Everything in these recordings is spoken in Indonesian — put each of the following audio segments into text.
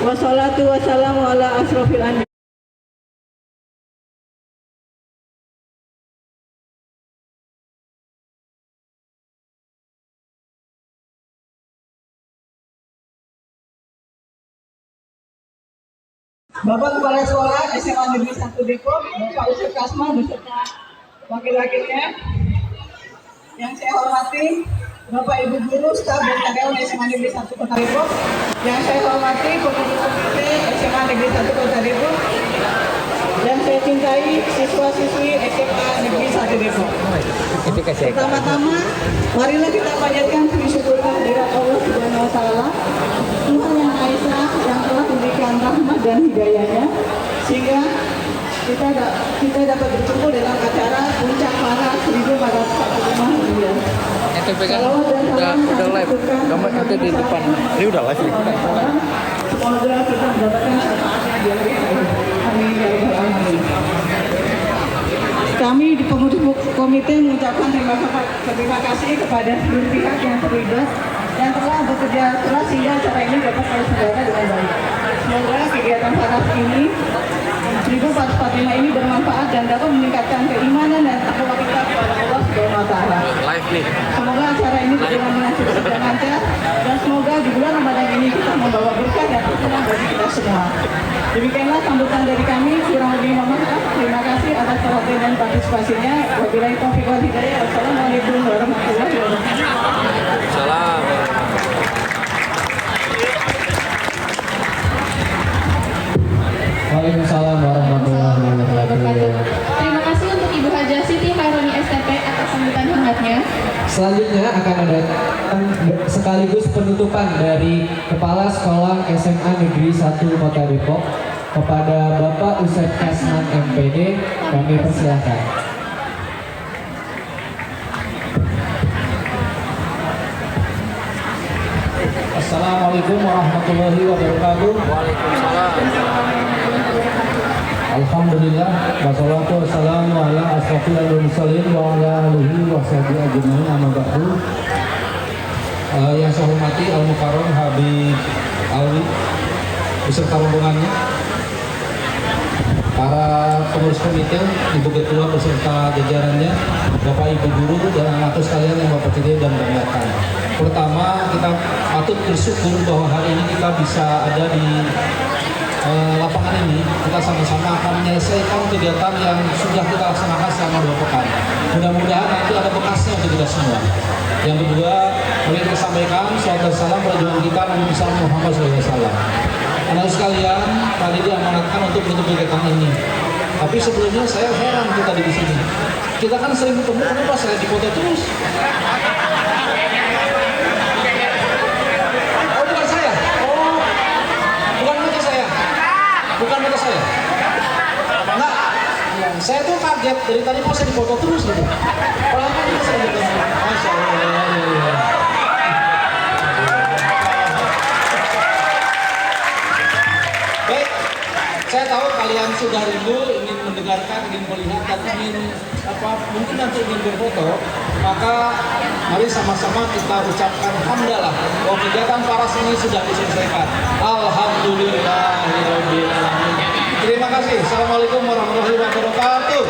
Wassalatu wassalamu ala asrofil anbiya. Bapak Kepala Sekolah SMA Negeri 1 Depok, Bapak Ustadz Kasman beserta wakil-wakilnya. Yang saya hormati Bapak Ibu Guru, staf dan karyawan SMA Negeri 1 Kota Depok. Yang saya hormati pengurus komite SMA Negeri 1 Kota Depok. Dan saya cintai siswa-siswi SMA Negeri 1 Depok. Pertama-tama, marilah kita panjatkan puji syukur kehadirat Allah Subhanahu wa taala, Tuhan yang Maha Esa yang telah memberikan rahmat dan hidayahnya sehingga kita dapat berkumpul dalam acara puncak para 1445 Hijriah. Itu pegang udah live. Gambar itu di depan. Ini udah live nih. Semoga kita mendapatkan syafaatnya di hari akhir. Amin ya rabbal alamin. Kami di pengurus komite mengucapkan terima kasih kepada seluruh pihak yang terlibat yang telah bekerja keras sehingga acara ini dapat terselenggara dengan baik. Semoga kegiatan panas ini 1445 ini bermanfaat dan dapat meningkatkan keimanan dan takwa kita kepada Allah Subhanahu wa taala. Live nih. Semoga acara ini berjalan dengan sukses dan lancar dan semoga di bulan Ramadan ini kita membawa berkah dan kesenangan bagi kita semua. Demikianlah sambutan dari kami. Kurang lebih mohon maaf. Terima kasih atas perhatian dan partisipasinya. Wabillahi taufiq wal hidayah. Wassalamualaikum warahmatullahi wabarakatuh. Salam. Waalaikumsalam warahmatullahi wabarakatuh. Terima kasih untuk Ibu Hajah Siti Haironi STP atas sambutan hangatnya. Selanjutnya akan ada sekaligus penutupan dari Kepala Sekolah SMA Negeri 1 Kota Depok kepada Bapak Ustadz Kasman MPD. Kami persilahkan. Assalamualaikum warahmatullahi wabarakatuh. Waalaikumsalam. Alhamdulillah, wassalatu wassalamu ala asrofil mursalin wa ala alihi wa sahbihi ajmain, amma ba'du. Yang saya hormati Al-Mukarram Habib Alwi beserta rombongannya, para pengurus komite, Ibu Ketua beserta jajarannya, Bapak Ibu Guru dan anak sekalian yang Bapak cintai dan banggakan. Pertama, kita patut bersyukur bahwa hari ini kita bisa ada di lapangan ini. Kita sama-sama akan menyelesaikan kegiatan yang sudah kita laksanakan selama 2 pekan. Mudah-mudahan nanti ada bekasnya untuk kita semua. Yang kedua, boleh kita sampaikan salawat dan salam pada junjungan kita Nabi Muhammad SAW. Anak sekalian, tadi diamanatkan untuk menutup kegiatan ini. Tapi sebelumnya saya heran kita di sini. Kita kan sering ketemu, kenapa saya dipoto terus? Bukan motor saya. Enggak. Saya tuh kaget dari tadi kok saya dipoto terus gitu. Pelanggan ini saya gitu. Masya Allah. Ya. Baik. Saya tahu kalian sudah rindu ingin mendengarkan, ingin melihat dan ingin mungkin nanti ingin berfoto. Maka mari sama-sama kita ucapkan hamdalah bahwa kegiatan paras ini sudah diselesaikan. Alhamdulillahirabbil alamin. Terima kasih. Assalamualaikum warahmatullahi wabarakatuh.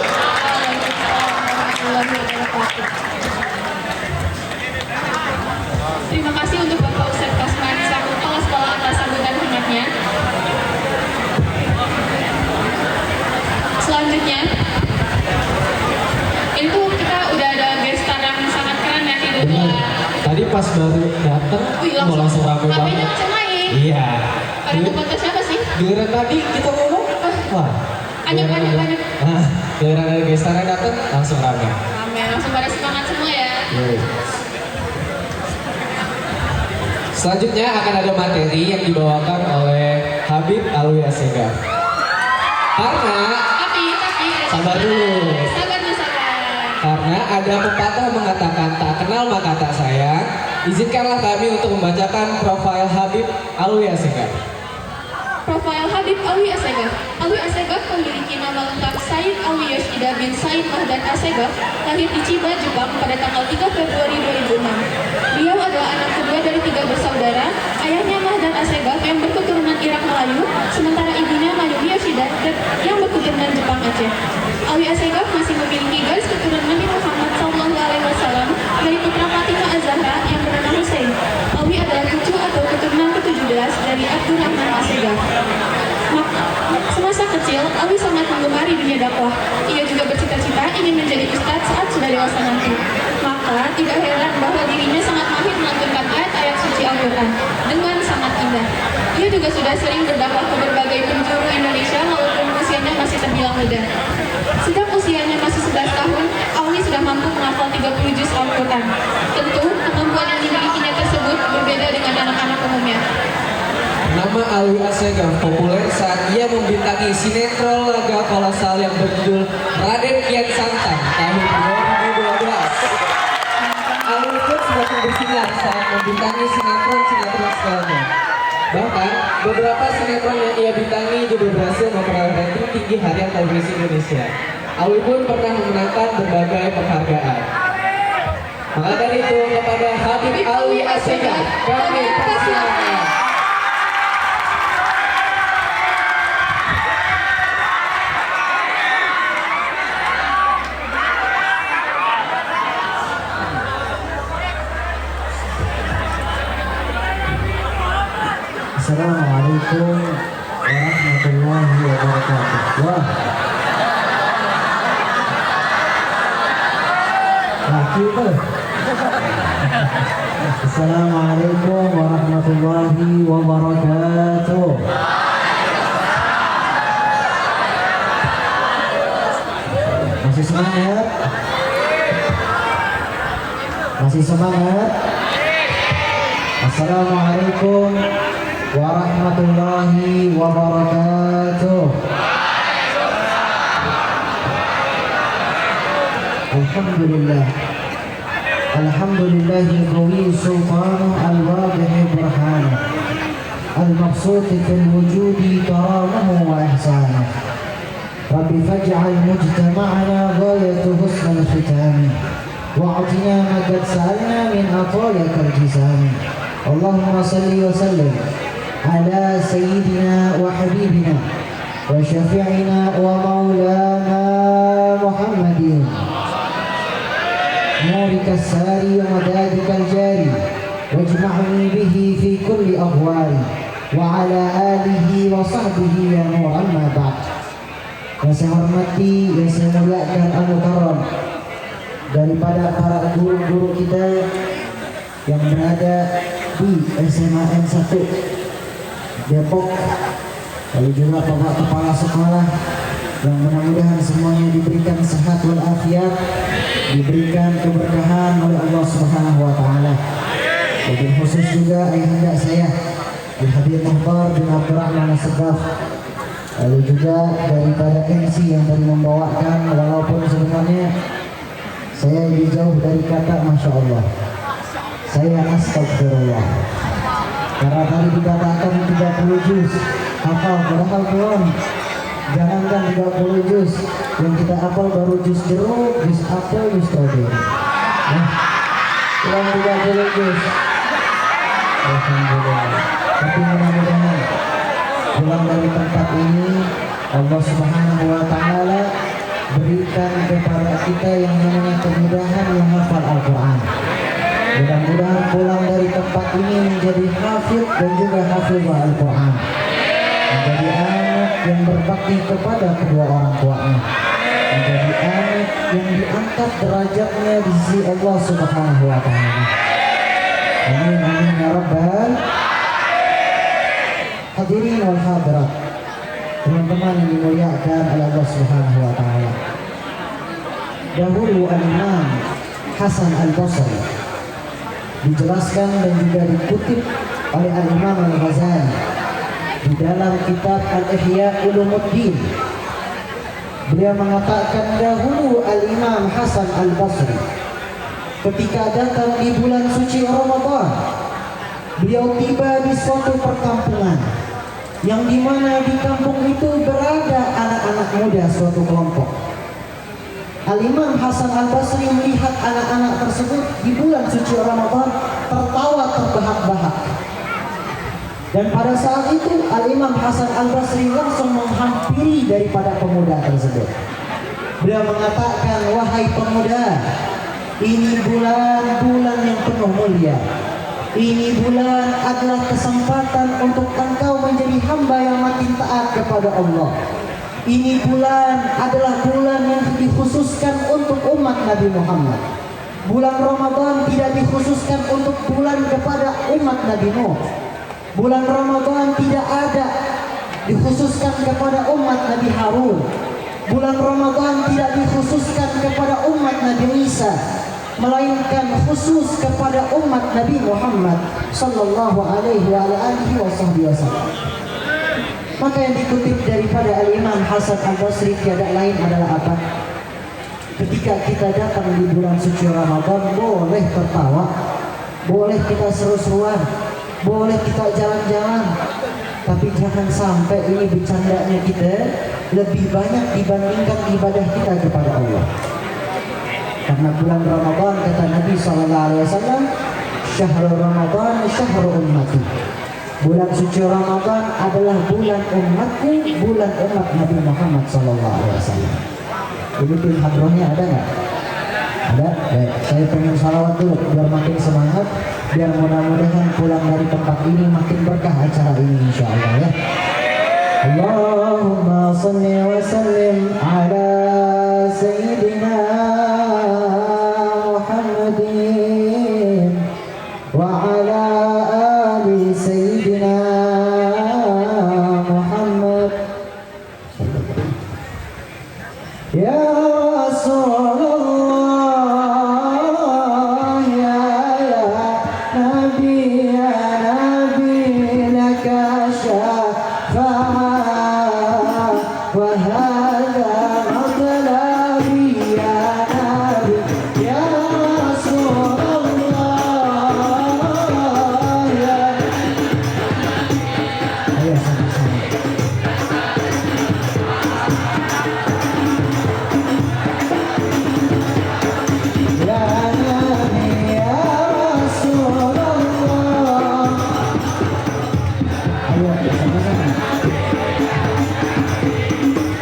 Terima kasih untuk Bapak Ustadz Kasman selaku Kepala Sekolah atas sambutan hangatnya. Selanjutnya, itu kita udah ada guest star yang sangat keren ya Ibu Ketua. Tadi pas baru datang, mau langsung rame HP-nya banget. langsung main. Iya. Pada foto siapa sih? Giliran tadi kita ngomong, wah. Banyak. Nah, giliran ada guest star yang datang, langsung rame. Rame, langsung pada semangat semua ya. Selanjutnya akan ada materi yang dibawakan oleh Habib Alwi Assegaf. Karena Tapi sabar dulu. Sabar. Karena ada pepatah mengatakan tak kenal maka tak sayang. Izinkanlah kami untuk membacakan profil Habib Alwi Assegaf. Profil Habib Alwi Assegaf. Alwi Assegaf memiliki nama lengkap Said Alwi Yoshida bin Said Mahdan Assegaf, lahir di Chiba, Jepang pada tanggal 3 Februari 2006. Beliau adalah anak kedua dari 3 bersaudara. Ayahnya Mahdan Assegaf yang berketurunan Irak Melayu Aceh. Alwi Assegaf masih memiliki garis keturunan Nabi Muhammad SAW dari putra Fatimah Az-Zahra yang bernama Hussein. Alwi adalah cucu atau keturunan ke-17 dari Abdurrahman Assegaf. Semasa kecil, Alwi sangat menggemari dunia dakwah. Ia juga bercita-cita ingin menjadi ustadz saat sudah dewasa nanti. Maka, tidak heran bahwa dirinya sangat mahir melantunkan ayat-ayat suci Al-Quran dengan sangat indah. Ia juga sudah sering berdakwah ke berbagai penjuru Indonesia walaupun usianya masih terbilang muda. Sejak usianya masih 11 tahun, Alwi sudah mampu menghafal 30 juz Al-Quran. Tentu, kemampuan yang dimilikinya tersebut berbeda dengan anak-anak umumnya. Nama Alwi Assegaf populer saat ia membintangi sinetron laga kolosal yang berjudul Raden Kian Santang tahun 2012. Alwi pun semakin bersinar saat membintangi sinetron setelahnya. Bahkan, beberapa sinetron yang ia bintangi juga berhasil memperoleh rating tinggi harian televisi Indonesia. Alwi pun pernah memenangkan berbagai penghargaan. Maka dari itu, kepada Habib Alwi Assegaf, kami persilakan. Assalamualaikum warahmatullahi wabarakatuh. Wah. Assalamualaikum warahmatullahi wabarakatuh. Masih semangat? Masih semangat? Assalamualaikum warahmatullahi wabarakatuh. Alhamdulillah. Alhamdulillahi qawi sultanu al-wadih burhanu al-mabsuti fil wujudi karamuhu wa ihsanu. Rabbi faj'al mujtama'ana ghayatu husnal khitami wa'atina ma qad sa'alna min atayakal jisami. Allahumma salli wa sallim ala sayyidina wa habibina wa syafi'ina wa maulana Muhammadin nurika sari wa madadika al-jari wajma'ni bihi fi kulli ahwali wa ala alihi wa sahbihi ya nur amma ba'd. Yang saya hormati, yang saya muliakan al-mukarram daripada para guru-guru kita yang berada di SMA N1 Depok, lalu juga Bapak Kepala Sekolah yang mudah-mudahan semuanya diberikan sehat walafiat, diberikan keberkahan oleh Allah Subhanahu wa taala. Wabil khusus juga ayahanda saya Habib Muhtar bin Abdurrahman Assegaf, lalu juga daripada MC yang tadi membawakan, walaupun sebenarnya saya lebih jauh dari kata Masya Allah, saya astagfirullah, karena tadi dikatakan 30 juz hafal, padahal belum. Jangankan 30 juz, yang kita hafal baru juz jeruk, juz apel, juz stroberi. Kurang 30 juz. Alhamdulillah. Tapi mudah-mudahan pulang dari tempat ini Allah Subhanahu wa taala berikan kepada kita yang namanya kemudahan menghafal Al-Quran. Mudah-mudahan pulang dari tempat ini menjadi hafid dan juga hafizah Al-Quran, menjadi anak yang berbakti kepada kedua orang tuanya, menjadi anak yang diangkat derajatnya di sisi Allah Subhanahu wa taala. Amin amin ya rabbal hadirin wal hadirat. Teman-teman yang dimuliakan oleh Allah Subhanahu wa taala. Dahulu Al-Imam Hasan Al-Basri dijelaskan dan juga dikutip oleh Al-Imam Al-Ghazali di dalam kitab Al-Ihya Ulumuddin. Beliau mengatakan dahulu Al-Imam Hasan Al-Basri ketika datang di bulan suci Ramadan, beliau tiba di suatu perkampungan yang dimana di kampung itu berada anak-anak muda suatu kelompok. Al-Imam Hasan Al-Basri melihat anak-anak tersebut di bulan suci Ramadan tertawa terbahak-bahak. Dan pada saat itu Al-Imam Hasan Al-Basri langsung menghampiri daripada pemuda tersebut. Beliau mengatakan, wahai pemuda, ini bulan yang penuh mulia. Ini bulan adalah kesempatan untuk engkau menjadi hamba yang makin taat kepada Allah. Ini bulan adalah bulan yang dikhususkan untuk umat Nabi Muhammad. Bulan Ramadan tidak dikhususkan untuk bulan kepada umat Nabi Nuh. Bulan Ramadan tidak ada dikhususkan kepada umat Nabi Harun. Bulan Ramadan tidak dikhususkan kepada umat Nabi Isa, melainkan khusus kepada umat Nabi Muhammad sallallahu alaihi wasallam. Maka yang dikutip daripada Al-Imam Hasan Al-Basri tiada lain adalah apa? Ketika kita datang di bulan suci Ramadan, boleh tertawa, boleh kita seru-seruan, boleh kita jalan-jalan, tapi jangan sampai ini bercandanya kita lebih banyak dibandingkan ibadah kita kepada Allah. Karena bulan Ramadan, kata Nabi SAW, syahrul Ramadan syahrul ummati. Bulan suci Ramadan adalah bulan umatku, bulan umat Nabi Muhammad SAW. Ini tim hadrohnya ada nggak? Ada? Baik, saya pengen salawat dulu biar makin semangat, biar mudah-mudahan pulang dari tempat ini makin berkah acara ini insya Allah ya. Allahumma salli wa sallim ala Sayyidina Muhammadin wa ala ali Sayyidina Muhammad. Ya Rasulullah, ya Nabi, laka syafa'ah wa hadha matlabi ya Nabi, ya Rasulullah, ya. Ayo sama-sama. Ya Nabi, ya Rasulullah. Ayo sama-sama.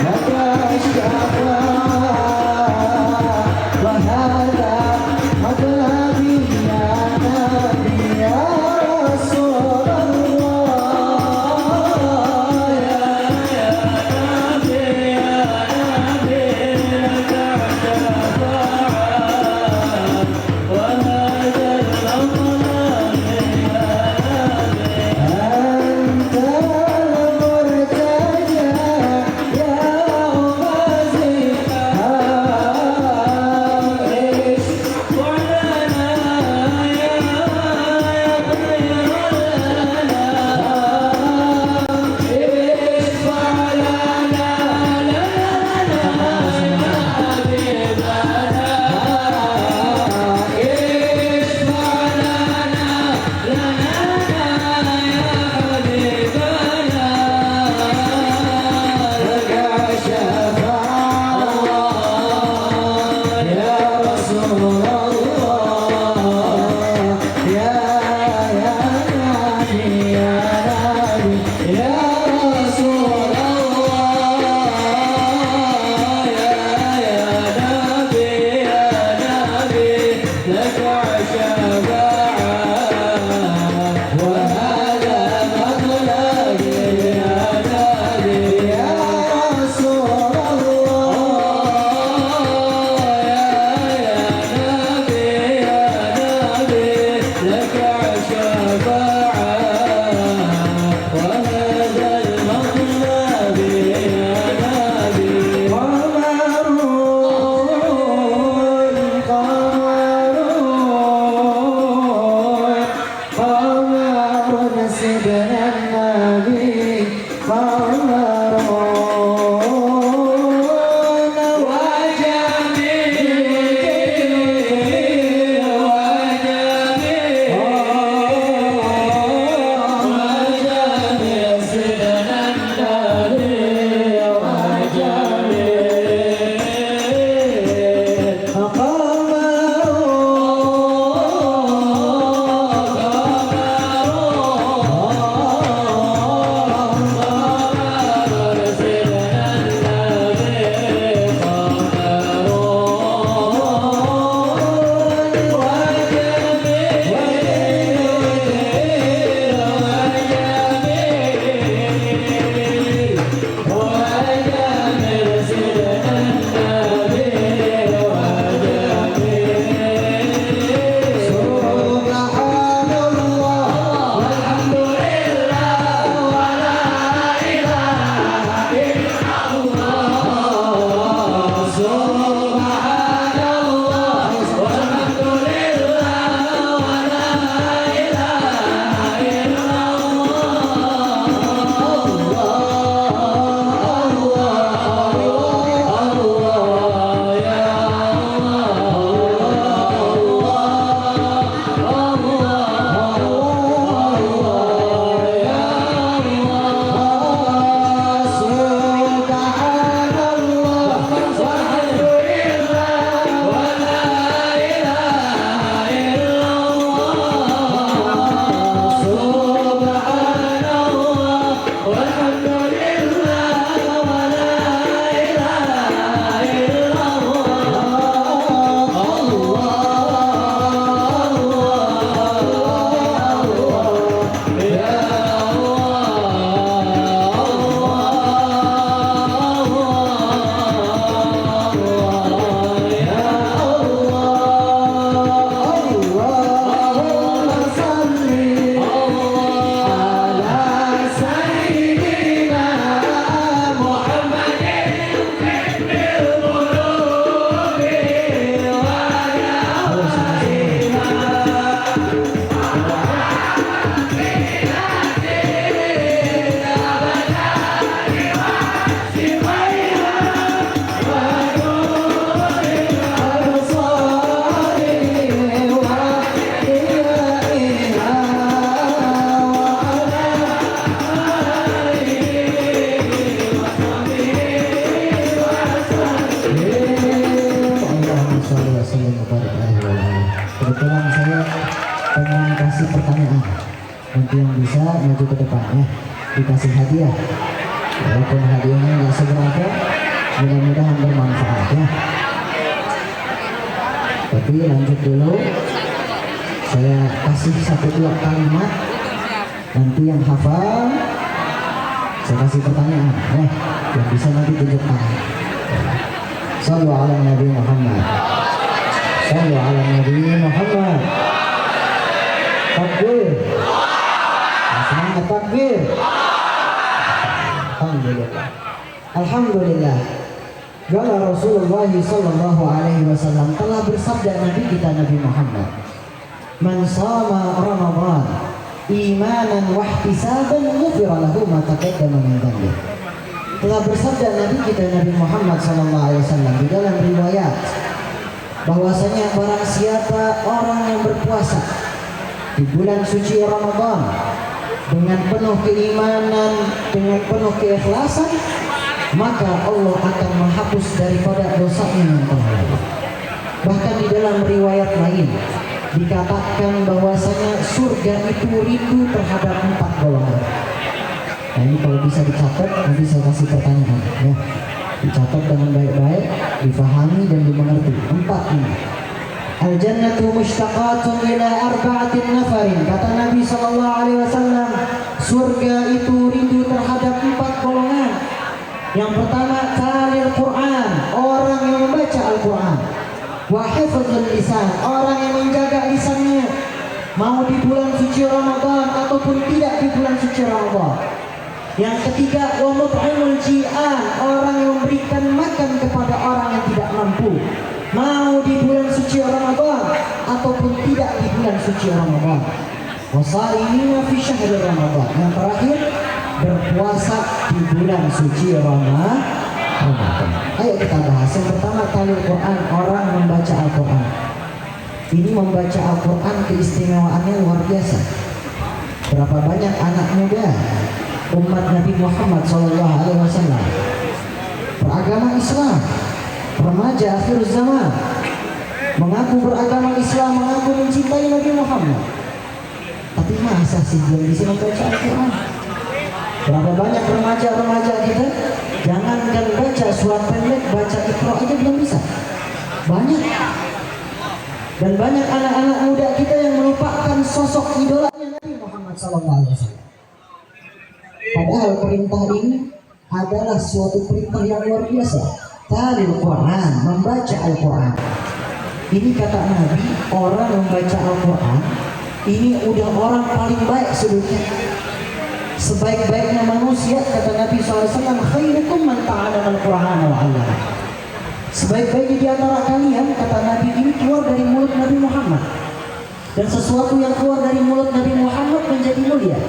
Laka syafa'ah wa hadha matlabi ya Nabi, ya Rasulullah, ya Nabi, laka syafa'ah. أنت المرتضى Nanti yang bisa maju ke depannya dikasih hadiah. Walaupun hadiahnya nggak seberapa, mudah-mudahan bermanfaat ya. Tapi lanjut dulu, saya kasih 1-2 kalimat. Nanti yang hafal, saya kasih pertanyaan. Yang bisa nanti tunjuk tangan. Sallu ala Nabi Muhammad. Sallu ala Nabi Muhammad. Takbir. Semangat takbir. Alhamdulillah. Alhamdulillah. Qala Rasulullah sallallahu alaihi wasallam, telah bersabda Nabi kita Nabi Muhammad, "Man shama Ramadan imanan wa ihtisaban ghufira lahu ma taqaddama min dhanbi." Telah bersabda Nabi kita Nabi Muhammad sallallahu alaihi wasallam di dalam riwayat bahwasanya barang siapa orang yang berpuasa di bulan suci Ramadan dengan penuh keimanan, dengan penuh keikhlasan, maka Allah akan menghapus daripada dosanya yang telah lalu. Bahkan di dalam riwayat lain dikatakan bahwasanya surga itu rindu terhadap 4 golongan. Nah, ini kalau bisa dicatat, nanti saya kasih pertanyaan ya. Dicatat dengan baik-baik, difahami dan dimengerti. 4 ini. Al-jannatu mushtaqatun ila 4 nafarin. Kata Nabi sallallahu alaihi wasallam, surga itu rindu terhadap 4 golongan. Yang pertama, talil Quran, orang yang membaca Al-Quran. Wa hifdzul lisan, orang yang menjaga lisannya, mau di bulan suci Ramadan ataupun tidak di bulan suci Ramadan. Yang ketiga, wa mut'imul ji'an, orang yang memberikan makan kepada orang yang tidak mampu, mau di bulan suci Ramadan ataupun tidak di bulan suci Ramadan. Wa sha'imina fi syahr Ramadan. Yang terakhir, berpuasa di bulan suci Ramadan. Ayo kita bahas. Yang pertama, talil Quran, orang membaca Al-Quran. Ini membaca Al-Quran keistimewaannya luar biasa. Berapa banyak anak muda umat Nabi Muhammad SAW beragama Islam, remaja akhir zaman, mengaku beragama Islam, mengaku mencintai Nabi Muhammad, tapi masa sih belum bisa membaca Al-Quran? Berapa banyak remaja-remaja kita, jangankan baca surat pendek, baca Iqra aja belum bisa. Banyak. Dan banyak anak-anak muda kita yang melupakan sosok idolanya Nabi Muhammad SAW. Padahal perintah ini adalah suatu perintah yang luar biasa. Talil Quran, membaca Al-Quran. Ini kata Nabi, orang membaca Al-Quran ini udah orang paling baik sedunia. Sebaik-baiknya manusia, kata Nabi SAW, khairukum man ta'allama al-Qur'ana wa 'allama. Sebaik-baiknya di antara kalian, kata Nabi, ini keluar dari mulut Nabi Muhammad. Dan sesuatu yang keluar dari mulut Nabi Muhammad menjadi mulia.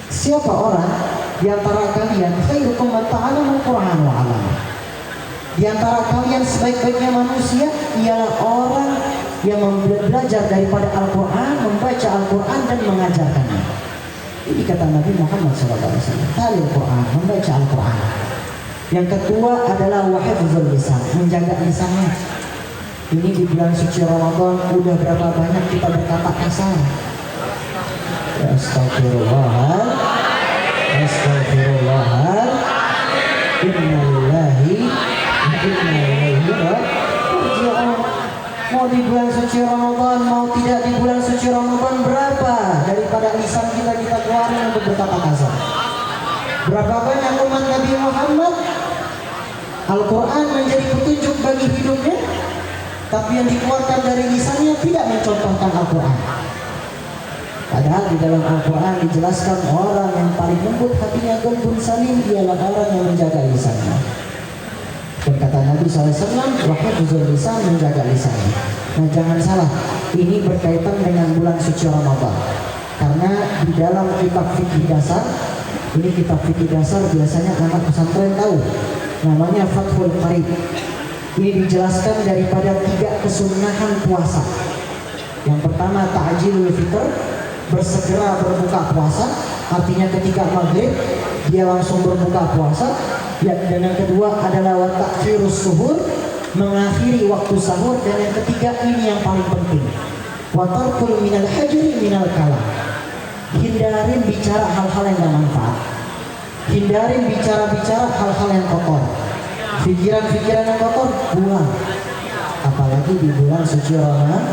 Siapa orang di antara kalian, khairukum man ta'allama al-Qur'ana wa 'allama. Di antara kalian sebaik-baiknya manusia ialah orang yang belajar daripada Al-Quran, membaca Al-Quran dan mengajarkannya. Ini kata Nabi Muhammad SAW. Talil Quran, membaca Al-Quran. Yang kedua adalah wahifdzul lisan, menjaga lisannya. Ini di bulan suci Ramadan udah berapa banyak kita berkata kasar. Astagfirullah, astagfirullah, innalillahi wa inna ilaihi raji'un. Mau di bulan suci Ramadan, mau tidak di bulan suci Ramadan, berapa daripada lisan kita keluarin untuk berkata kasar? Berapa banyak umat Nabi Muhammad Al-Quran menjadi petunjuk bagi hidupnya, tapi yang dikeluarkan dari lisannya tidak mencontohkan Al-Quran. Padahal di dalam Al-Quran dijelaskan orang yang paling lembut hatinya, qalbun salim, ialah orang yang menjaga lisannya. Dan kata Nabi SAW, wahifdzul lisan, menjaga lisannya. Nah, jangan salah, ini berkaitan dengan bulan suci Ramadan. Karena di dalam kitab fikih dasar, ini kitab fikih dasar biasanya anak pesantren tahu, namanya Fathul Qarib. Ini dijelaskan daripada 3 kesunahan puasa. Yang pertama, ta'jilul fitr, bersegera berbuka puasa, artinya ketika maghrib dia langsung berbuka puasa. Ya, dan yang kedua adalah wa ta'khirus suhur, mengakhiri waktu sahur. Dan yang ketiga, ini yang paling penting, wa tarkul minal hajri minal kalam, hindarin bicara hal-hal yang gak manfaat, hindarin bicara-bicara hal-hal yang kotor, pikiran-pikiran yang kotor buang. Apalagi di bulan suci Ramadan,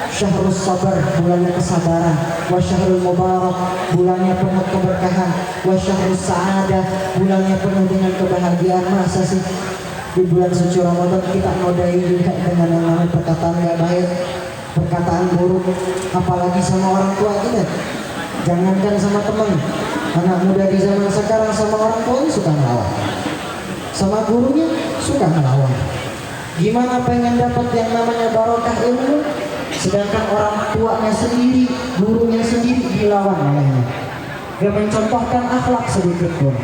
syahrus sabar, bulannya kesabaran, wa syahrul mubarak, bulannya penuh keberkahan, wa syahrus sa'adah, bulannya penuh dengan kebahagiaan. Masa sih di bulan suci Ramadan kita nodai juga dengan yang namanya perkataan gak baik, perkataan buruk, apalagi sama orang tua kita. Jangankan sama teman, anak muda di zaman sekarang sama orang tuanya suka ngelawan, sama gurunya suka ngelawan. Gimana pengen dapat yang namanya barokah ilmu, sedangkan orang tuanya sendiri, gurunya sendiri dilawan olehnya. Gak mencontohkan akhlak sedikit pun,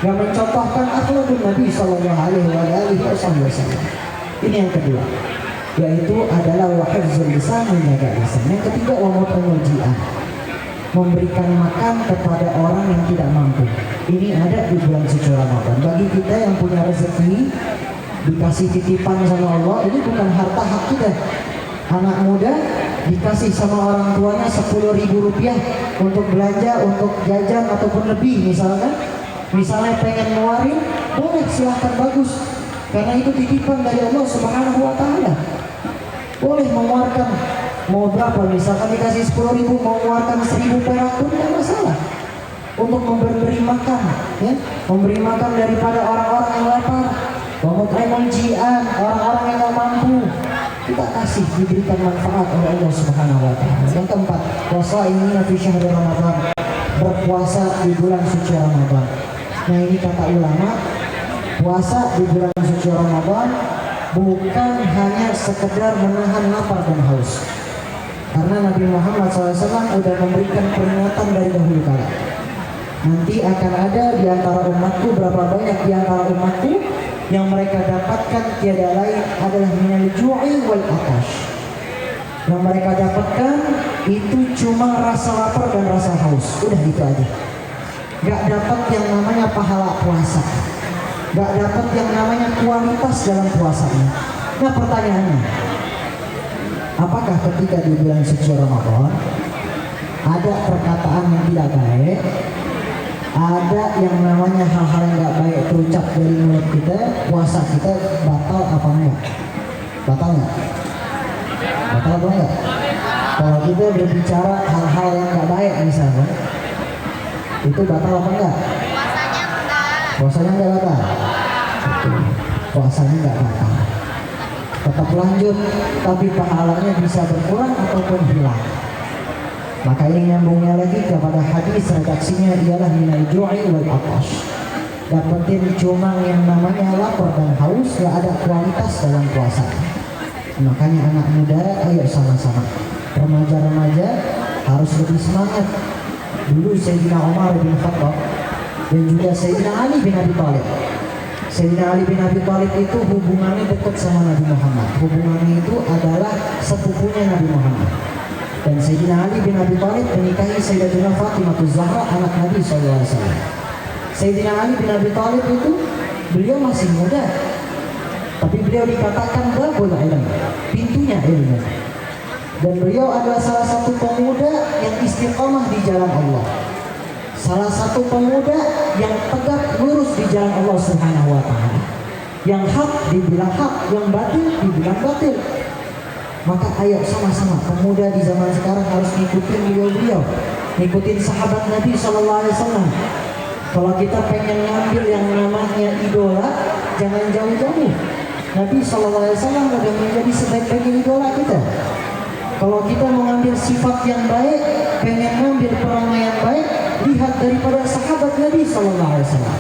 gak mencontohkan akhlak Nabi Sallallahu Alaihi Wasallam. Ini yang kedua, yaitu adalah wahifzul lisan, menjaga lisan. Yang ketiga, wamut'imul ji'ah, memberikan makan kepada orang yang tidak mampu. Ini ada di bulan suci Ramadan. Bagi kita yang punya rezeki, dikasih titipan sama Allah, ini bukan harta hak kita. Anak muda dikasih sama orang tuanya 10.000 rupiah untuk belanja, untuk jajan ataupun lebih misalnya pengen ngeluarin, boleh, silahkan, bagus, karena itu titipan dari Allah Subhanahu wa Ta'ala. Boleh mengeluarkan, mau berapa, misalkan dikasih 10.000, mau mengeluarkan 1.000 perak pun tidak masalah, untuk memberi makan, ya, memberi makan daripada orang-orang yang lapar. Wamut'imul ji'an, orang-orang yang tidak mampu, kita kasih, diberikan manfaat oleh Allah Subhanahu wa Ta'ala. Yang keempat, wasaimina fi syahri Ramadan, berpuasa di bulan suci Ramadan. Nah, ini kata ulama, puasa di bulan suci Ramadan bukan hanya sekedar menahan lapar dan haus, karena Nabi Muhammad SAW sudah memberikan peringatan dari dahulu kala. Nanti akan ada di antara umatku, berapa banyak di antara umatku yang mereka dapatkan tiada lain adalah minal ju'i wal atash. Yang mereka dapatkan itu cuma rasa lapar dan rasa haus. Udah itu aja. Gak dapat yang namanya pahala puasa, gak dapat yang namanya kualitas dalam puasanya. Nah, pertanyaannya, apakah ketika di bulan suci Ramadan ada perkataan yang tidak baik, ada yang namanya hal-hal yang gak baik terucap dari mulut kita, puasa kita batal apa enggak? Batal nggak? Batal apa enggak? Kalau kita berbicara hal-hal yang gak baik misalnya, itu batal apa enggak? Puasanya enggak batal. Puasanya enggak batal. Tetap lanjut, tapi pahalanya bisa berkurang ataupun hilang. Maka ini nyambungnya lagi kepada hadis, redaksinya ialah minal ju'i wal atash. Dapetin cuma yang namanya lapar dan haus, gak ada kualitas dalam puasa. Makanya anak muda, ayo sama-sama, remaja-remaja harus lebih semangat. Dulu Sayyidina Umar bin Khattab dan juga Sayyidina Ali bin Abi Thalib. Sayyidina Ali bin Abi Thalib itu hubungannya dekat sama Nabi Muhammad. Hubungannya itu adalah sepupunya Nabi Muhammad. Dan Sayyidina Ali bin Abi Thalib menikahi Sayyidatina Fatimah Zahra, anak Nabi SAW. Sayyidina Ali bin Abi Thalib itu beliau masih muda, tapi beliau dikatakan babul ilm, pintunya ilmu. Dan beliau adalah salah satu pemuda yang istiqamah di jalan Allah, salah satu pemuda yang tegak lurus di jalan Allah Subhanahu wa Ta'ala. Yang hak dibilang hak, yang batil dibilang batil. Maka ayo sama-sama pemuda di zaman sekarang harus ngikutin beliau-beliau, ngikutin sahabat Nabi Sallallahu Alaihi Wasallam. Kalau kita pengen ngambil yang namanya idola, jangan jauh-jauh. Nabi Sallallahu Alaihi Wasallam sudah menjadi sebaik-baiknya idola kita. Kalau kita mengambil sifat yang baik, pengen ngambil perangai yang baik, lihat daripada sahabat Nabi Sallallahu Alaihi Wasallam.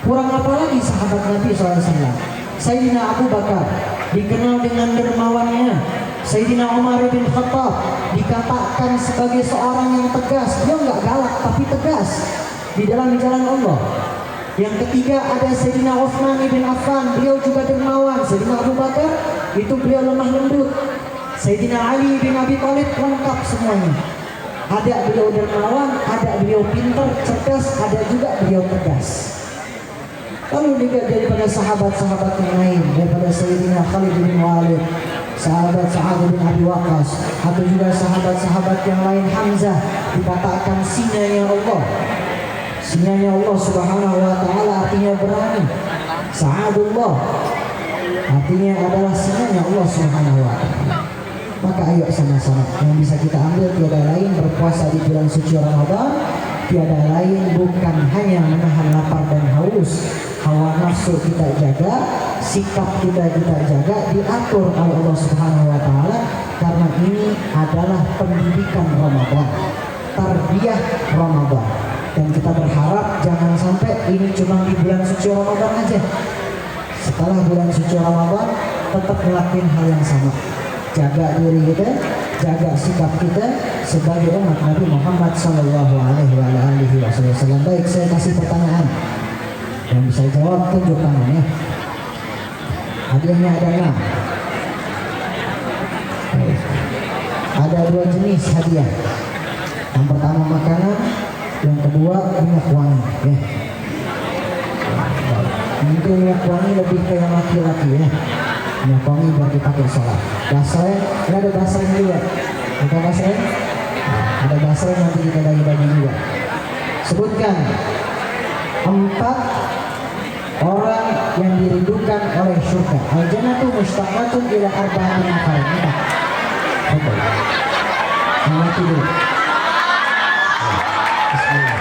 Kurang apa lagi sahabat Nabi Sallallahu Alaihi Wasallam? Sayyidina Abu Bakar dikenal dengan dermawannya. Sayyidina Umar bin Khattab dikatakan sebagai seorang yang tegas. Dia nggak galak tapi tegas di dalam jalan Allah. Yang ketiga ada Sayyidina Utsman bin Affan, beliau juga dermawan. Sayyidina Abu Bakar itu beliau lemah lembut. Sayyidina Ali bin Abi Thalib lengkap semuanya. Ada beliau dermawan, ada beliau pintar, cerdas, ada juga beliau tegas. Lalu juga daripada sahabat-sahabat yang lain, daripada Sayyidina Khalid bin Walid, sahabat Sa'ad bin Abi Waqqas, atau juga sahabat-sahabat yang lain. Hamzah dikatakan singanya Allah. Singanya Allah Subhanahu wa taala artinya berani. Sa'adullah artinya adalah singanya Allah Subhanahu wa taala. Maka ayo sama-sama yang bisa kita ambil tiada lain berpuasa di bulan suci Ramadan, tiada lain bukan hanya menahan lapar dan haus. Hawa nafsu kita jaga, sikap kita jaga, diatur oleh Allah Subhanahu wa taala, karena ini adalah pendidikan Ramadan, tarbiyah Ramadan. Dan kita berharap jangan sampai ini cuma di bulan suci Ramadan aja. Setelah bulan suci Ramadan tetap melakukan hal yang sama. Jaga diri kita, jaga sikap kita sebagai umat Nabi Muhammad sallallahu alaihi wasallam. Baik, saya kasih pertanyaan. Yang bisa jawab tunjuk tangannya. Hadiahnya ada 6. Ada 2 jenis hadiah. Yang pertama makanan, yang kedua minyak wangi. Ya. Mungkin minyak wangi lebih ke yang laki-laki ya. Minyak wangi buat dipakai sholat. Basreng, ini ada basreng juga. Bukan basreng? Ada basreng nanti kita bagi-bagi juga. Sebutkan 4 orang yang dirindukan oleh surga. Al-jannatu mustaqatun ila arba'in nafar. Betul. Nama tidur. Bismillah.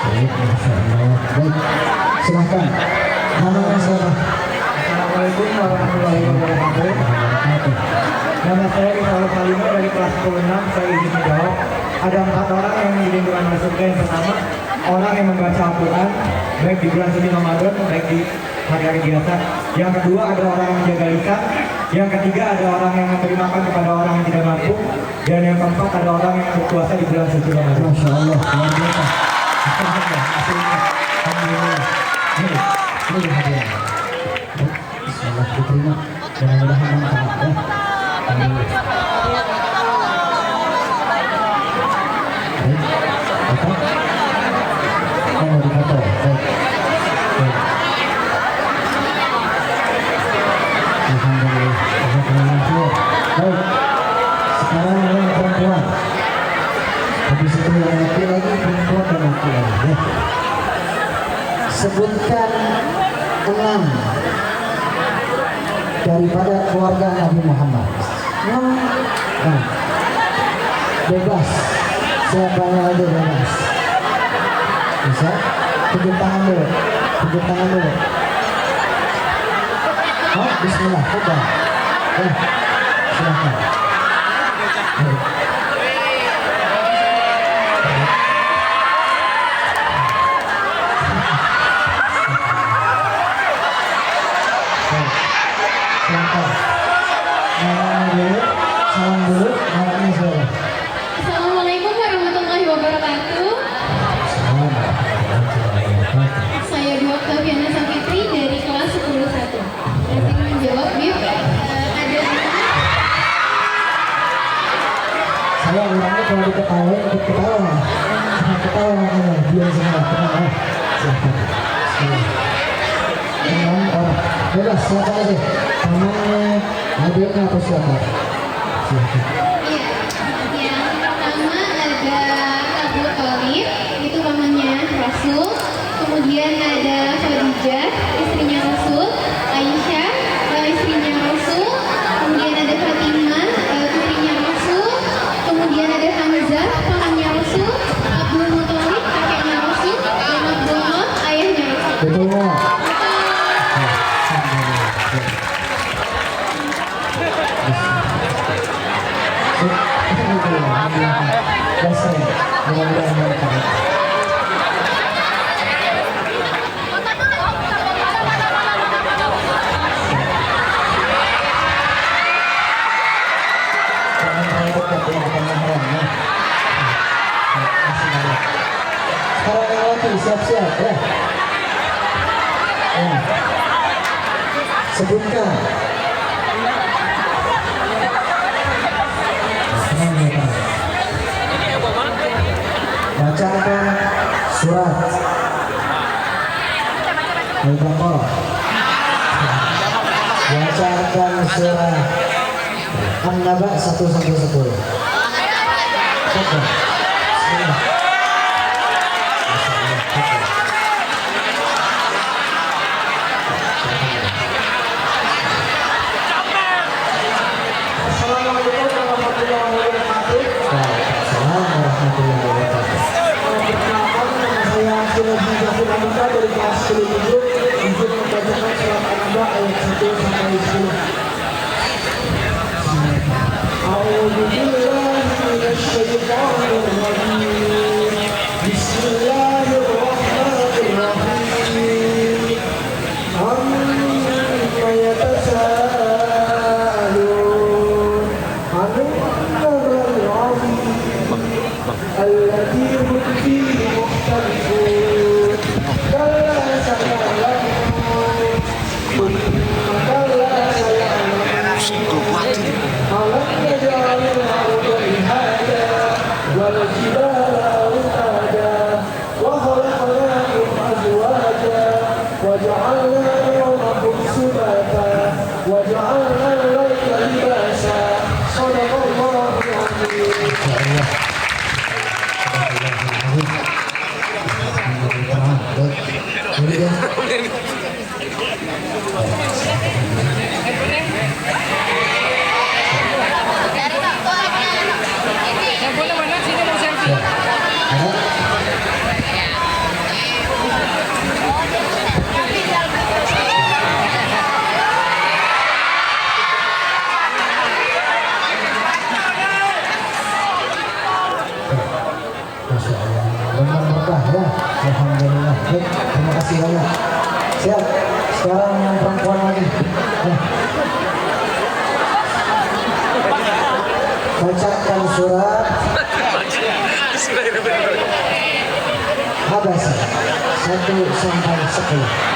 Baik, Masya Allah. Baik, silahkan. Namanya siapa? Assalamualaikum warahmatullahi wabarakatuh. Nama saya Ismail Salima dari kelas 10-6. Saya izin menjawab. Ada 4 orang yang dirindukan oleh surga. Yang pertama, orang yang membaca Al-Quran baik di bulan suci Ramadan baik di hari-hari biasa. Yang kedua, ada orang yang menjaga lisan. Yang ketiga, ada orang yang memberi makan kepada orang yang tidak mampu. Dan yang keempat, ada orang yang berpuasa di bulan suci Ramadan. Masya Allah, luar biasa. Alhamdulillah. Ini hadiah. Bismillah, diterima. Mudah-mudahan manfaat ya. Alhamdulillah. Baik. Apa? Mau difoto? Baik. Baik. Alhamdulillah. Alhamdulillah. Baik. Sekarang yang perempuan. Habis itu yang laki-laki, perempuan dan laki-laki ya. Sebutkan 6 daripada keluarga Nabi Muhammad. 6. Nah, bebas. Siapa yang ada bebas? Bisa? Tunjuk tangan dulu. Tunjuk tangan dulu. Oh, bismillah. Coba. Silahkan. Baik. Assalamualaikum warahmatullahi wabarakatuh. Saya Dwi Oktaviana Safitri dari kelas 10-1. Nanti menjawab, Bib. Ada Saya orangnya kalau diketawain ikut ketawa. Ketawa makanya dia semua tenang ya. Silahkan. 6 orang. Bebas siapa aja. Temannya, adiknya atau siapa? Silahkan. Iya, yang pertama ada Abu Thalib, itu pamannya Rasul. Kemudian ada Khadijah, istrinya Rasul. Aisyah, istrinya Rasul. Kemudian ada Fatimah, putrinya Rasul. Kemudian ada Hamzah, pamannya Rasul. Abdul Muthalib, kakeknya Rasul. Dan Abdullah, ayahnya Rasul. Betul nggak? Mudah-mudahan manfaat. Sekarang yang lagi siap-siap ya. Sebutkan. Bacakan surat Al-Baqarah. Bacakan surah An-Naba 1-10. Cepat. Assalamualaikum warahmatullahi wabarakatuh. Waalaikumsalam warahmatullahi wabarakatuh. Perkenalkan, nama saya Sirajul Zafir Andika dari kelas 10 untuk membacakan surat An-Naba ayat 1-10. A'udzu billahi minasy syaithanir rajim. Bismillahirrahmanirrahim. Amma yatasaalun 'anil nabail 'azim alladzi hum fihi mukhtalifun. Kalla saya'lamun. Thumma kalla saya'lamun. Alam naj'alil arda mihada wal jibala awtada wa khalaqnakum azwaja wa ja'alna nawmakum subata wa ja'alna al-layla libasa. Shadaqallahul 'azim. Yang boleh mana sini mau selfie. Masya Allah, benar berkah ya. Alhamdulillah. Baik, terima kasih banyak. Siap. Sekarang yang perempuan lagi. Ya. Bacakan surat Habasah 1-10.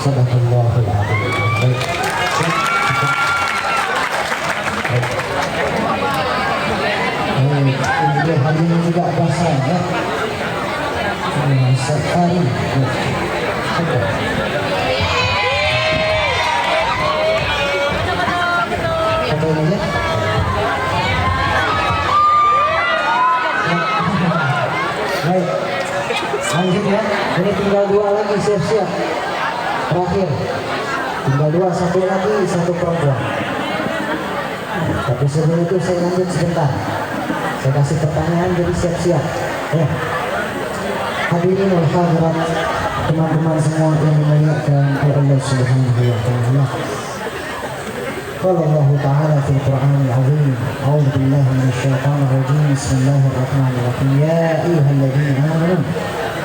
Sadaqallahul adzim. Baik. Ini dia hari ini juga basah ya. Safari. Apa ini ya? Baik. Lanjut ya. Ini tinggal 2 lagi, siap-siap. Terakhir. Tinggal 2, 1 lagi, 1 perempuan. Tapi sebelum itu saya lanjut sebentar. Saya kasih pertanyaan, jadi siap-siap. Ya. Hadirin wal hadirat, teman-teman semua yang dimuliakan oleh Allah Subhanahu wa taala. Qala Allah Ta'ala fil Qur'anil 'azim. A'udzu billahi minasy syaithanir rajim. Bismillahirrahmanirrahim. Ya ayyuhalladzina amanu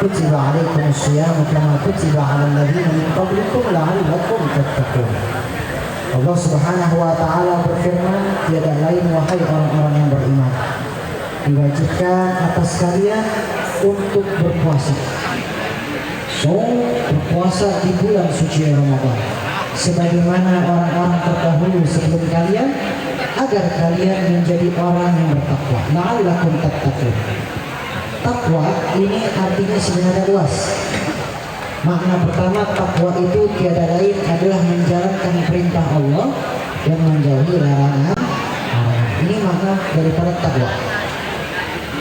kutiba 'alaikumus shiyam kama kutiba 'alal ladzina min qablikum la'allakum tattaqun. Allah Subhanahu wa taala berfirman, tiada lain wahai orang-orang yang beriman, diwajibkan atas kalian untuk berpuasa. So, berpuasa di bulan suci Ramadan, sebagaimana orang-orang terdahulu sebelum kalian, agar kalian menjadi orang yang bertakwa. La'allakum tattaqun. Takwa ini artinya sebenarnya luas. Makna pertama, takwa itu tiada lain adalah menjalankan perintah Allah dan menjauhi larangan. Ini makna daripada takwa.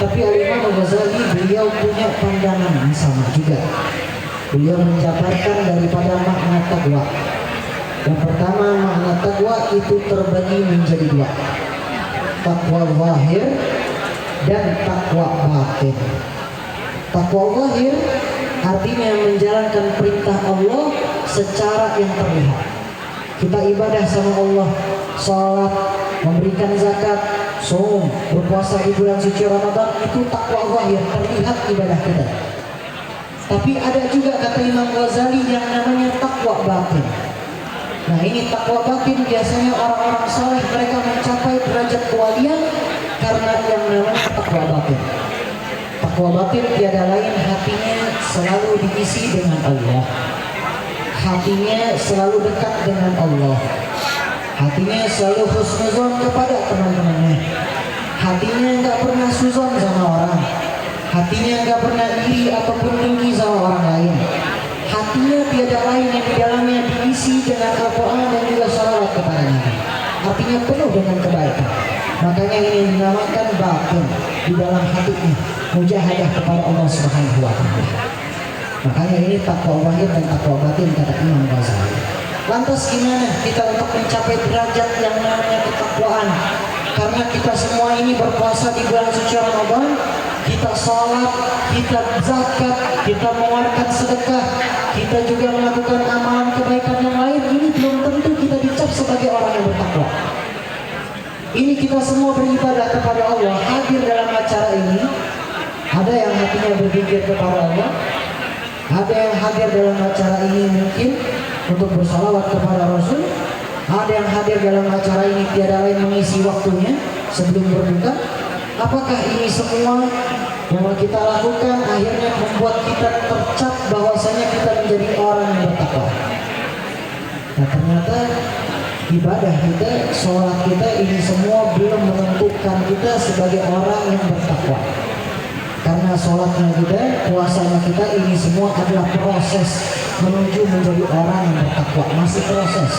Tapi Al-Imam Al-Ghazali beliau punya pandangan yang sama juga. Beliau menjabarkan daripada makna takwa. Yang pertama, makna takwa itu terbagi menjadi dua. Takwa zahir dan takwa batin. Takwa zahir artinya menjalankan perintah Allah secara yang terlihat. Kita ibadah sama Allah, sholat, memberikan zakat, saum, berpuasa di bulan suci Ramadan, itu takwa zahir, terlihat ibadah kita. Tapi ada juga kata Imam Ghazali yang namanya takwa batin. Nah, ini takwa batin biasanya orang-orang saleh mereka mencapai derajat kewalian karena yang namanya takwa batin. Takwa batin tiada lain hatinya selalu diisi dengan Allah. Hatinya selalu dekat dengan Allah. Hatinya selalu husnuzon kepada teman-temannya. Hatinya nggak pernah suzon sama orang. Hatinya nggak pernah iri ataupun dengki sama orang lain. Hatinya tiada lain yang di dalamnya diisi dengan Al-Quran dan juga salawat kepada Nabi. Artinya penuh dengan kebaikan. Makanya ini dinamakan batin, di dalam hatinya mujahadah kepada Allah Subhanahu wa Ta'ala. Makanya ini takwa zahir dan takwa batin kata Imam Ghazali. Lantas gimana kita untuk mencapai derajat yang namanya ketakwaan? Karena kita semua ini berpuasa di bulan suci Ramadan, kita sholat, kita zakat, kita mengeluarkan sedekah, kita juga melakukan amalan kebaikan yang lain. Ini belum tentu kita dicap sebagai orang yang bertakwa. Ini kita semua beribadah kepada Allah, hadir dalam acara ini. Ada yang hatinya berpikir kepada Allah, ada yang hadir dalam acara ini mungkin untuk bersalawat kepada Rasul, ada yang hadir dalam acara ini tiada lain mengisi waktunya sebelum berbuka. Apakah ini semua yang kita lakukan akhirnya membuat kita tercap bahwasanya kita menjadi orang yang bertakwa? Nah, ternyata ibadah kita, sholat kita ini semua belum menentukan kita sebagai orang yang bertakwa. Karena sholatnya kita, puasanya kita, ini semua adalah proses menuju menjadi orang yang bertakwa. Masih proses,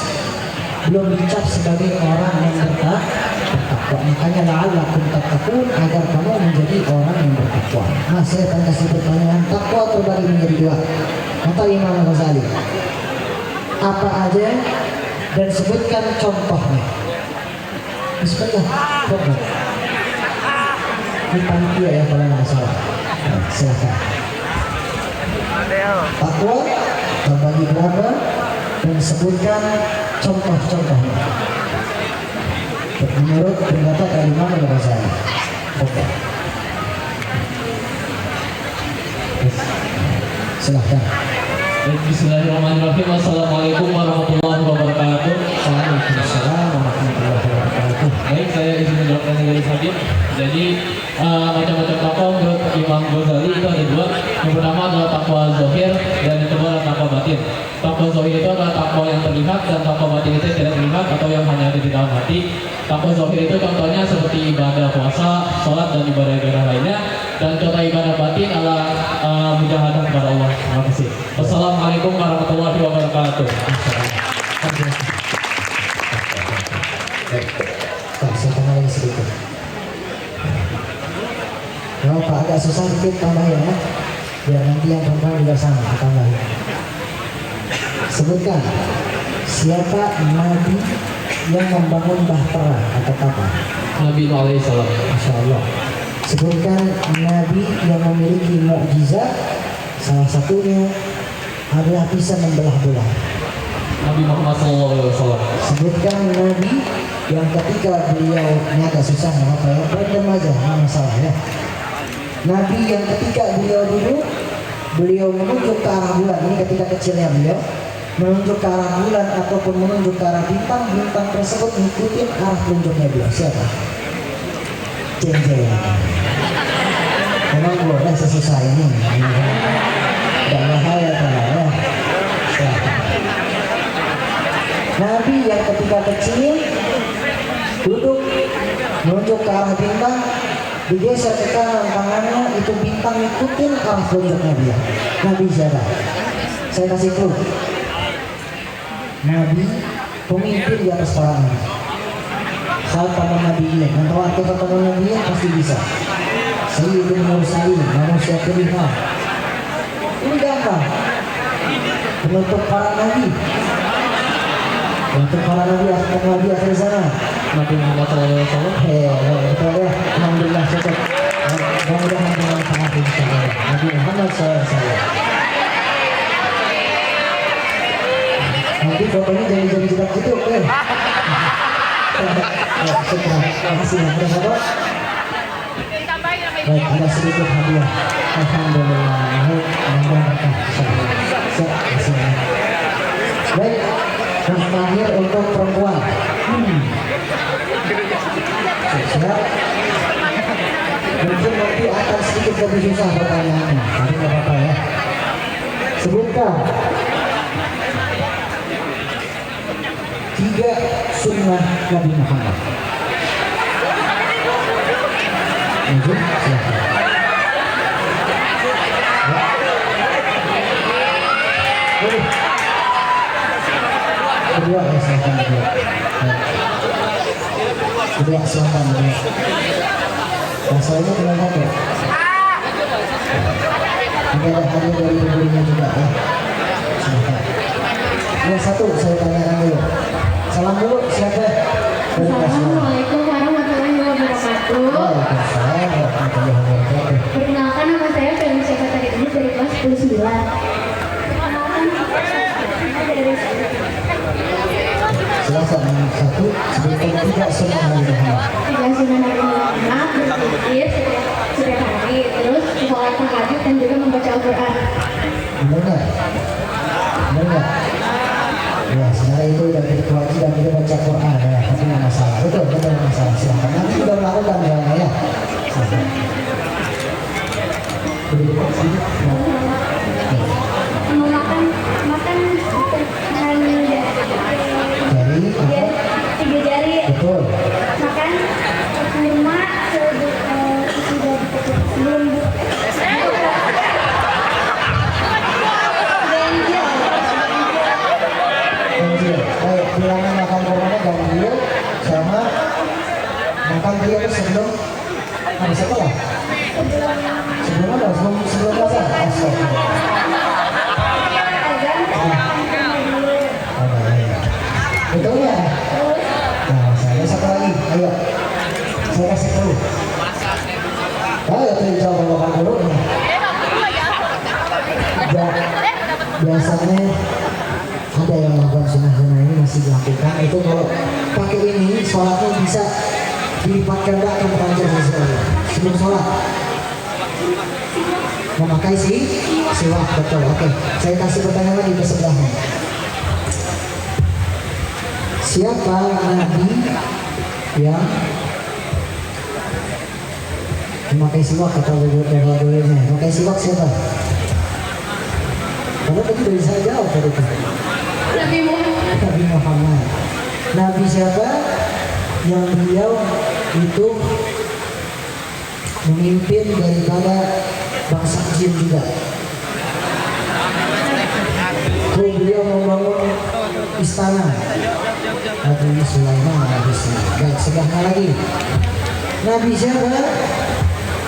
belum dicap sebagai orang yang bertakwa. Makanya la'allakum tattaqun, agar kamu menjadi orang yang bertakwa. Nah, saya akan kasih pertanyaan. Takwa terbagi menjadi dua kata Imam Ghazali. Apa aja dan sebutkan contohnya. Bismillah. Ini panitia ya kalau nggak salah. Nah, silakan. Takwa terbagi berapa dan sebutkan contoh-contohnya menurut pendapat Imam Ghazali. Oke. Silakan. Bismillahirrahmanirrahim. Assalamualaikum warahmatullahi wabarakatuh. Waalaikumsalam warahmatullahi wabarakatuh. Baik, saya izin menjawabkan dari Habib. Jadi macam-macam takwa menurut Imam Ghazali itu ada dua. Yang pertama adalah takwa zahir dan yang kedua adalah takwa batin. Takwa zahir itu adalah takwa yang terlihat dan takwa batin itu tidak terlihat atau yang hanya ada di dalam hati. Takwa zahir itu contohnya seperti ibadah puasa, sholat dan ibadah-ibadah lainnya. Dan contoh ibadah batin adalah mujahadah kepada Allah. Terima kasih. Wassalamualaikum warahmatullahi wabarakatuh. Saya tambah lagi sedikit. Kalau Pak agak susah dikit tambah ya, biar nanti yang perempuan juga sama tambahin. Sebutkan siapa nabi yang membangun bahtera atau kapal? Nabi Nuh alaihissalam. Masya Allah. Sebutkan nabi yang memiliki mukjizat, salah satunya adalah bisa membelah belah. Nabi Muhammad SAW. Sebutkan nabi yang ketika beliau, ini agak susah nggak apa ya, random aja, nggak masalah ya. Nabi yang ketika beliau duduk, beliau menunjuk ke arah bulan. Ini ketika kecilnya beliau menunjuk ke arah bulan ataupun menunjuk ke arah bintang, bintang tersebut mengikuti arah tunjuknya beliau. Siapa? Jeng-jeng. Memang boleh sesusah ini. Tidak bahaya kalau ya. Nabi yang ketika kecil duduk menunjuk ke arah bintang, digeser ke kanan tangannya, itu bintang ngikutin arah tunjuknya dia. Nabi siapa? Saya kasih clue. Nabi pemimpin di atas para nabi. Saat pada nabi ini, yang tahu arti ketemu nabi pasti bisa. Sayyidul Mursalin, manusia kelima. Ini gampang. Penutup para nabi. Penutup para nabi akhir zaman. Nabi Muhammad SAW. Betul ya. Alhamdulillah cocok. Mudah-mudahan dengan sangat insyaallah. Nabi Muhammad SAW. Nanti fotonya jadi jedak gitu, oke? Terima kasih ya, sahabat. Baik, ada sedikit hadiah. Alhamdulillah. Baik, yang terakhir untuk perempuan. Siap. Mungkin nanti akan sedikit lebih susah pertanyaannya, tapi nggak apa-apa ya. Sebutkan 3 sunnah Nabi Muhammad. Mungkin silakan. Ya. Kedua ya silakan kedua. Kedua silakan kedua. Masalahnya dengan satu. Ini ada hadiah dari pembelinya juga ya. Silakan. Yang satu saya tanyakan dulu. Salam dulu siapa? Assalamualaikum warahmatullahi wabarakatuh. Waalaikumsalam warahmatullahi wabarakatuh. Perkenalkan, nama saya Felicia Fatari Idris dari kelas 19. Perkenalkan, saya dari Silakan yang satu sebutkan 3 sunnah Nabi Muhammad. 3 sunnah Nabi Muhammad, berzikir setiap hari, terus sholat tahajud dan juga membaca Al-Quran. Benar nggak? Benar nggak? Ya, sebenarnya itu udah jadi kewajiban kita baca Quran ya, tapi nggak masalah. Betul, betul nggak masalah. Silakan. Nanti juga melakukan ya, ya. Silakan. Memakan Jadi, apa? 3 jari, Betul. makan kurma sebelum Ganjil. Baik, bilangan makan kurmanya ganjil sama makan dia itu sebelum setelah. Sebelum apa? Sebelum apa? Betul ya? Nah, saya satu lagi. Ayo, saya kasih tahu. Ayo, kita jawab makan dulu. Biasanya ada yang melakukan sunnah-sunnah ini masih dilakukan. Itu kalau pakai ini sholatnya bisa dilipat gandakan panjangnya sebelum sholat. Memakai siwak, betul. Oke, saya kasih pertanyaan lagi ke sebelahnya. Siapa nabi yang memakai siwak kata beliaunya? Memakai siwak siapa? Karena tadi dari saya jawab tadi itu. Nabi Muhammad. Nabi Muhammad. Nabi siapa yang beliau itu memimpin daripada bangsa jin juga. Beliau membangun istana. Nabi Sulaiman alaihissalam. Baik, sebelahnya lagi. Nabi siapa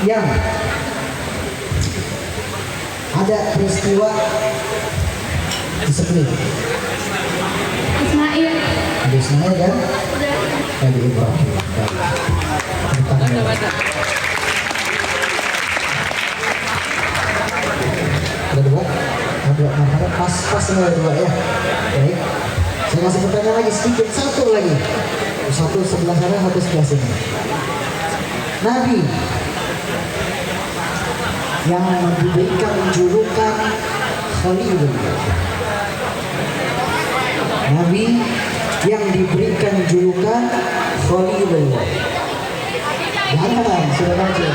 yang ada peristiwa disebut Ismail. Nabi Ismail dan Nabi Ibrahim. Ada dua, pas semua dua ya. Baik, saya kasih pertanyaan lagi sedikit, satu lagi, satu sebelah sana, satu sebelah sini. Nabi yang diberikan julukan Khalilullah. Nabi yang diberikan julukan Khalilullah. Mana sudah baca?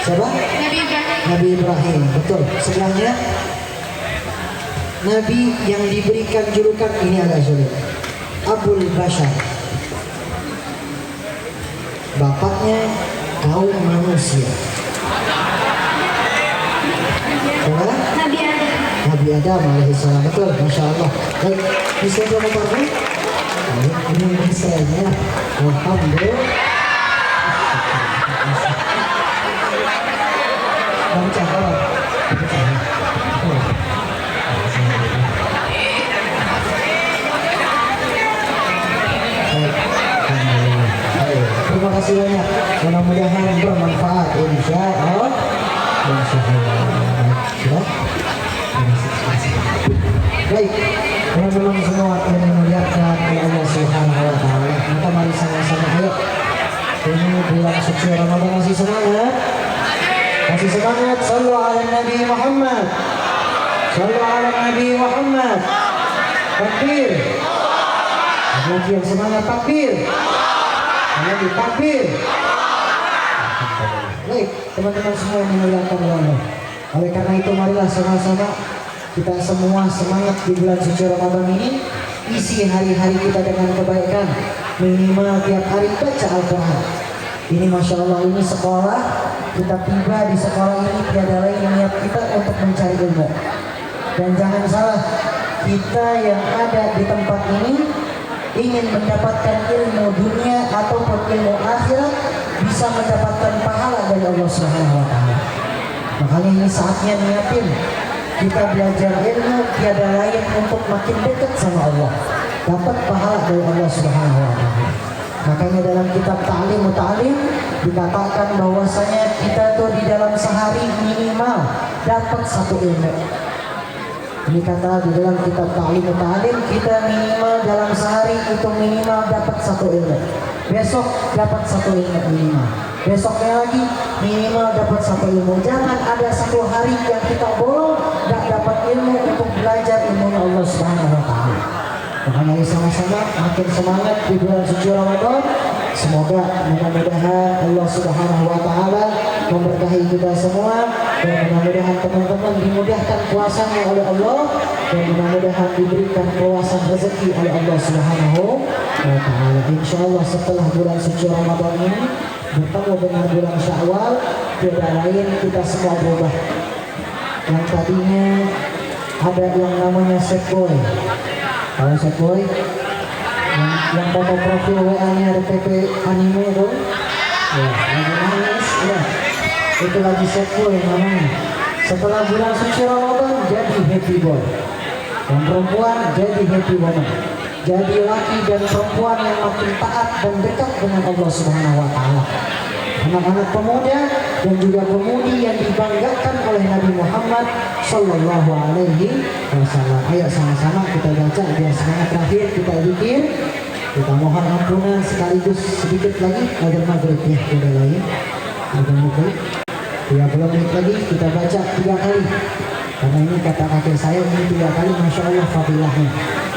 Siapa? Nabi Ibrahim. Nabi Ibrahim, betul. Sebelahnya Nabi yang diberikan julukan ini agak sulit. Abul Bashar. Bapaknya kaum manusia. Siapa? Nabi Adam. Nabi Adam alaihissalam, betul, masya Allah. Baik, bisa berapa parfum? Ini misalnya, alhamdulillah. kasih banyak. Mudah-mudahan bermanfaat insya Allah. Baik, teman-teman semua yang dimuliakan oleh Allah Subhanahu wa taala, maka mari sama-sama ayo. Ini bulan suci Ramadan, masih semangat. Kasih semangat, sallu ala Nabi Muhammad. Sallu ala Nabi Muhammad. Takbir. Lagi yang semangat, takbir. Lagi takbir. Baik, teman-teman semua yang dimuliakan oleh Allah. Oleh karena itu marilah sama-sama kita semua semangat di bulan suci Ramadan ini. Isi hari-hari kita dengan kebaikan. Minimal tiap hari baca Al-Quran. Ini Masya Allah, ini sekolah. Kita tiba di sekolah ini tiada lain niat kita untuk mencari ilmu. Dan jangan salah, kita yang ada di tempat ini ingin mendapatkan ilmu dunia ataupun ilmu akhirat, bisa mendapatkan pahala dari Allah Subhanahu wa taala. Makanya ini saatnya niatin kita belajar ilmu tiada lain untuk makin dekat sama Allah, dapat pahala dari Allah Subhanahu wa taala. Makanya dalam kitab Ta'lim Ta'lim dikatakan bahwasanya kita tuh di dalam sehari minimal dapat satu ilmu. Ini kata di dalam kitab Ta'lim Ta'lim, kita minimal dalam sehari itu minimal dapat satu ilmu. Besok dapat satu ilmu minimal. Besoknya lagi minimal dapat satu ilmu. Jangan ada satu hari yang kita bolong tidak dapat ilmu untuk belajar ilmunya Allah Subhanahu wa taala. Makanya sama-sama makin semangat di bulan suci Ramadan. Semoga mudah-mudahan Allah Subhanahu wa taala memberkahi kita semua, dan mudah-mudahan teman-teman dimudahkan puasanya oleh Allah, dan mudah-mudahan diberikan keluasan rezeki oleh Allah Subhanahu wa taala. Insyaallah setelah bulan suci Ramadan ini bertemu dengan bulan Syawal, tiada lain kita semua berubah. Yang tadinya ada yang namanya set boy. Kalau set boy yang foto profil WA-nya RTP anime itu, ya, lagi nangis, ya, itu lagi set boy namanya. Setelah bulan suci Ramadan jadi happy boy, dan perempuan jadi happy woman, jadi laki dan perempuan yang makin taat dan dekat dengan Allah Subhanahu wa taala. Anak-anak pemuda dan juga pemudi yang dibanggakan oleh Nabi Muhammad Sallallahu Alaihi Wasallam. Ayo sama-sama kita baca biar semangat terakhir kita zikir. Kita mohon ampunan sekaligus sedikit lagi agar maghrib ya, tidak lain. Mudah-mudahan 30 menit lagi kita baca 3 kali. Karena ini kata kakek saya ini 3 kali, Masya Allah fadilahnya.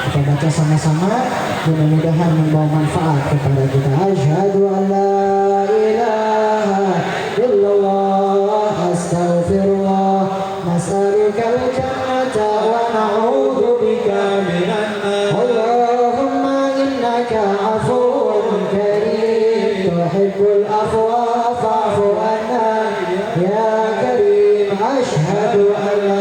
Kita baca sama-sama, mudah-mudahan membawa manfaat kepada kita. Asyhadu an la ilaha illallah, astaghfirullah, nas'alukal jannata wa na'udzu bika minan nar. Allahumma innaka afuwwun karim, tuhibbul afwa fa'fu anna ya karim. Asyhadu an la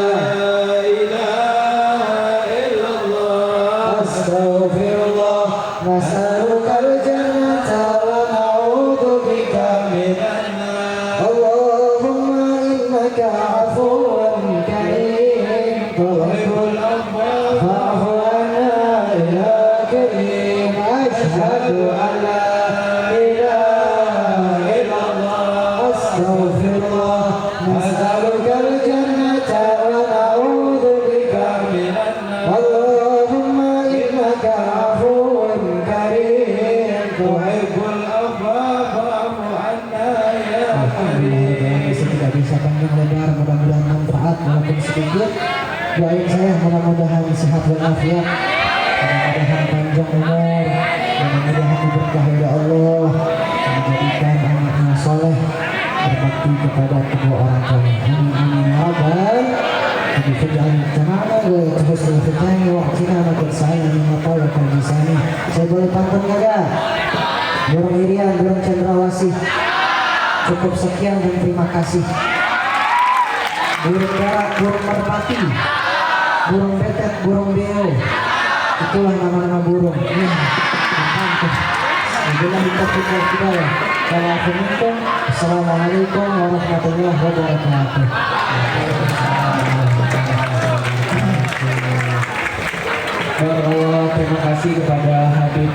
Astaghfirullah, nas'alukal jannata wa na'udzu bika minan nar. Allahumma innaka afuwwun karim, tuhibbul afwa fa'fu anna ya karim. Asyhadu an la ilaha illallah, astaghfirullah, nas'alukal jannata wa na'udzu bika minan nar. Allahumma innaka afuwwun karim, tuhibbul afwa fa'fu anna ya karim. Tidak bisa panjang lebar, mudah-mudahan manfaat walaupun sedikit. Doain saya mudah-mudahan sehat walafiat, mudah-mudahan panjang umur, mudah-mudahan diberkahi oleh Allah, menjadikan anaknya soleh, berbakti kepada kedua orang tua. Amin amin ya rabbal. Jadi fijal jamaah gue terus berfijani waktina makin saya lima tahun akan di sana. Saya boleh pantun nggak? Burung Irian, burung cendrawasih. Cukup sekian dan terima kasih. Burung perak, burung merpati, burung betet, burung beo. Itulah nama-nama burung. Bila kita ya. Assalamualaikum warahmatullahi wabarakatuh. Terima kasih kepada Habib